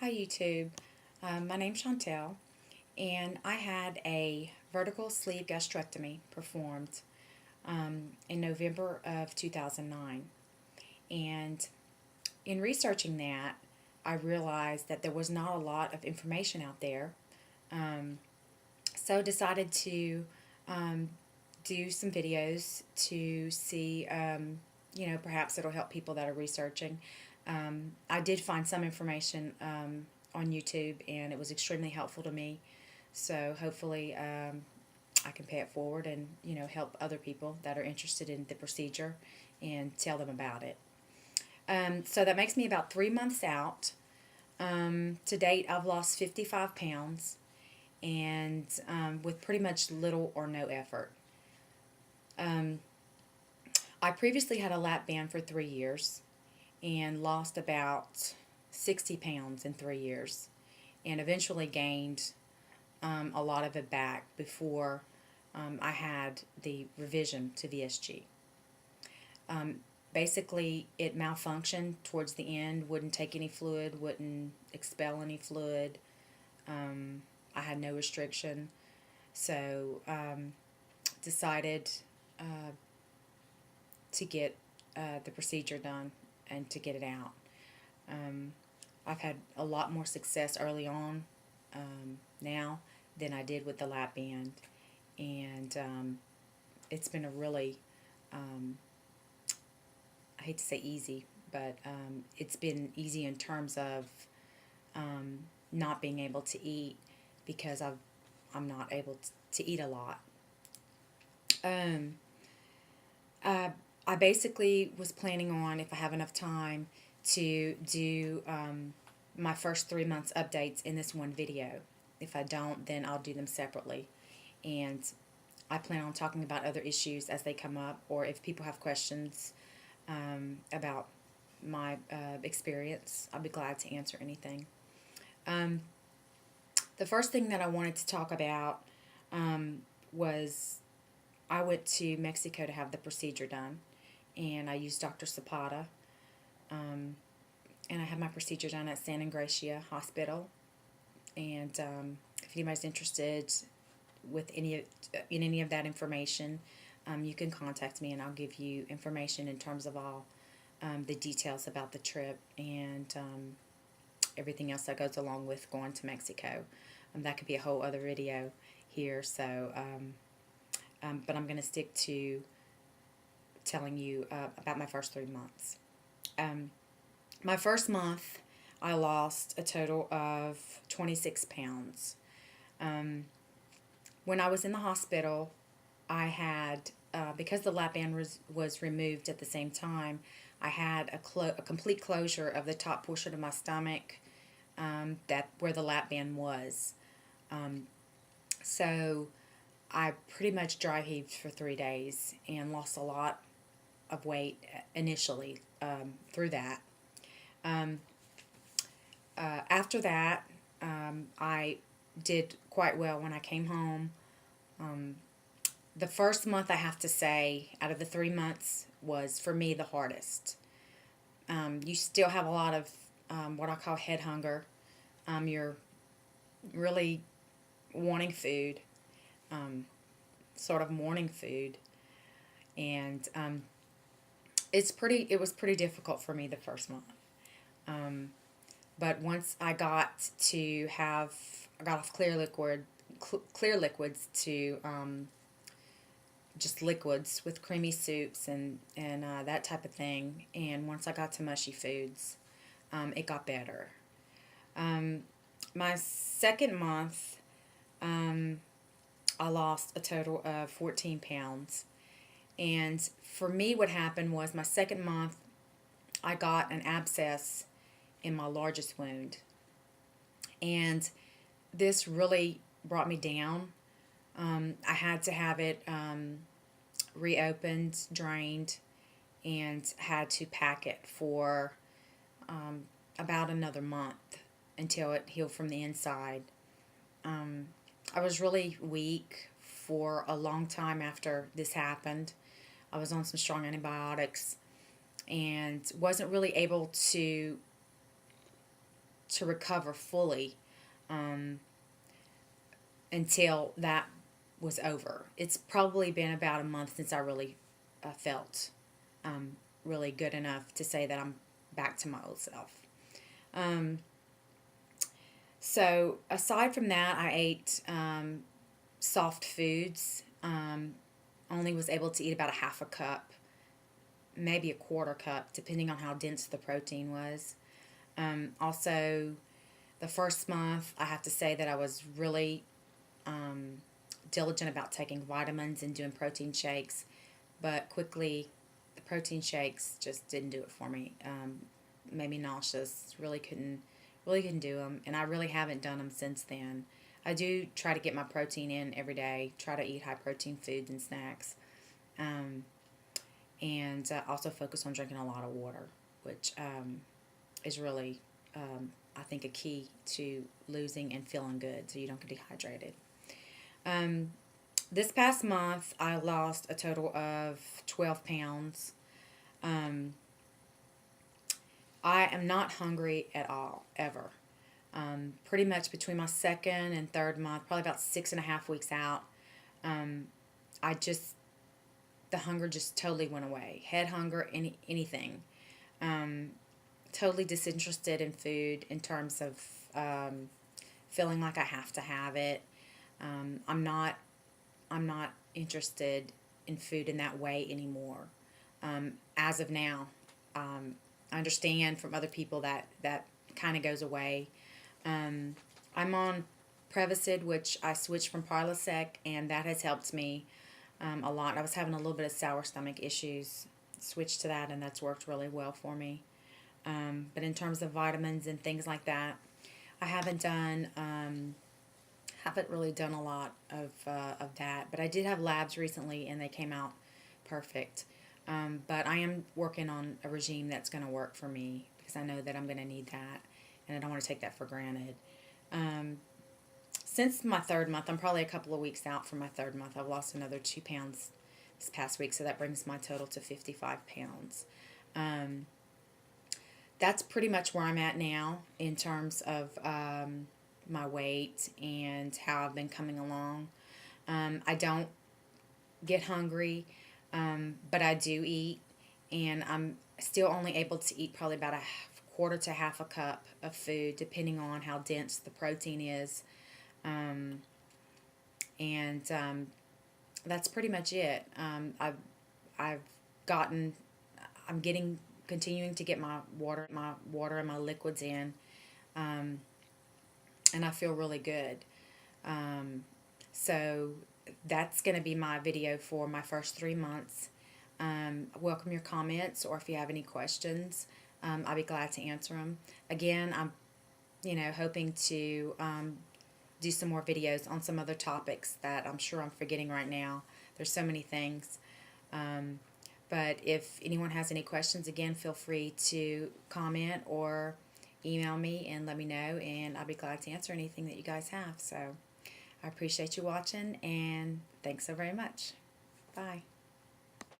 Hi YouTube, my name's Chantel, and I had a vertical sleeve gastrectomy performed in November of 2009. And in researching that, I realized that there was not a lot of information out there. So decided to um, do some videos to see, perhaps it'll help people that are researching. I did find some information on YouTube, and it was extremely helpful to me. So hopefully, I can pay it forward and help other people that are interested in the procedure and tell them about it. So that makes me about 3 months out. To date, I've lost 55 pounds, and with pretty much little or no effort. Um, I previously had a lap band for 3 years and lost about 60 pounds in 3 years, and eventually gained a lot of it back before I had the revision to VSG. Um, Basically, it malfunctioned towards the end, wouldn't take any fluid, wouldn't expel any fluid. I had no restriction, so decided uh, to get the procedure done and to get it out. Um, I've had a lot more success early on now than I did with the lap band, and it's been a really, I hate to say easy, but it's been easy in terms of not being able to eat because I'm not able to eat a lot. Um, I basically was planning on, if I have enough time, to do my first 3 months updates in this one video. If I don't, then I'll do them separately. And I plan on talking about other issues as they come up, or if people have questions about my experience, I'll be glad to answer anything. The first thing that I wanted to talk about was I went to Mexico to have the procedure done, and I used Dr. Zapata, and I had my procedure done at San Ingracia Hospital. And if anybody's interested with in any of that information, you can contact me, and I'll give you information in terms of all the details about the trip and everything else that goes along with going to Mexico. That could be a whole other video here, so but I'm going to stick to telling you about my first 3 months. My first month, I lost a total of 26 pounds. When I was in the hospital, I had, because the lap band was removed at the same time, I had a complete closure of the top portion of my stomach, that where the lap band was. So I pretty much dry heaved for 3 days and lost a lot of weight initially through that. After that, I did quite well when I came home. The first month, I have to say, out of the 3 months, was for me the hardest. You still have a lot of what I call head hunger. You're really wanting food, sort of morning food, and it was pretty difficult for me the first month. But once I got off clear liquids to just liquids with creamy soups and that type of thing, and once I got to mushy foods, it got better. My second month, I lost a total of 14 pounds. And for me, what happened was my second month, I got an abscess in my largest wound. And this really brought me down. I had to have it reopened, drained, and had to pack it for about another month until it healed from the inside. I was really weak for a long time after this happened. I was on some strong antibiotics and wasn't really able to to recover fully until that was over. It's probably been about a month since I really felt really good enough to say that I'm back to my old self. So aside from that, I ate soft foods. Only was able to eat about a half a cup, maybe a quarter cup, depending on how dense the protein was. Also, the first month, I have to say that I was really diligent about taking vitamins and doing protein shakes, but quickly the protein shakes just didn't do it for me. Made me nauseous. Really couldn't do them, and I really haven't done them since then. I do try to get my protein in every day. Try to eat high protein foods and snacks, and also focus on drinking a lot of water, which is really I think a key to losing and feeling good, so you don't get dehydrated. This past month, I lost a total of 12 pounds. I am not hungry at all, ever. Pretty much between my second and third month, probably about 6.5 weeks out, I just, the hunger just totally went away. Head hunger, anything. Totally disinterested in food in terms of feeling like I have to have it. I'm not interested in food in that way anymore. As of now, I understand from other people that kind of goes away. I'm on Prevacid, which I switched from Prilosec, and that has helped me a lot. I was having a little bit of sour stomach issues. Switched to that, and that's worked really well for me. But in terms of vitamins and things like that, I haven't really done a lot of that. But I did have labs recently, and they came out perfect. But I am working on a regime that's going to work for me because I know that I'm going to need that, and I don't want to take that for granted. Since my third month, I'm probably a couple of weeks out from my third month. I've lost another 2 pounds this past week, so that brings my total to 55 pounds. That's pretty much where I'm at now in terms of my weight and how I've been coming along. I don't get hungry, but I do eat, and I'm still only able to eat probably about a quarter to half a cup of food, depending on how dense the protein is. And that's pretty much it. I've gotten, I'm getting, continuing to get my water and my liquids in, and I feel really good. So that's going to be my video for my first 3 months. Welcome your comments, or if you have any questions, I'll be glad to answer them. Again, I'm, hoping to do some more videos on some other topics that I'm sure I'm forgetting right now. There's so many things. But if anyone has any questions, again, feel free to comment or email me and let me know, and I'll be glad to answer anything that you guys have. So I appreciate you watching, and thanks so very much. Bye.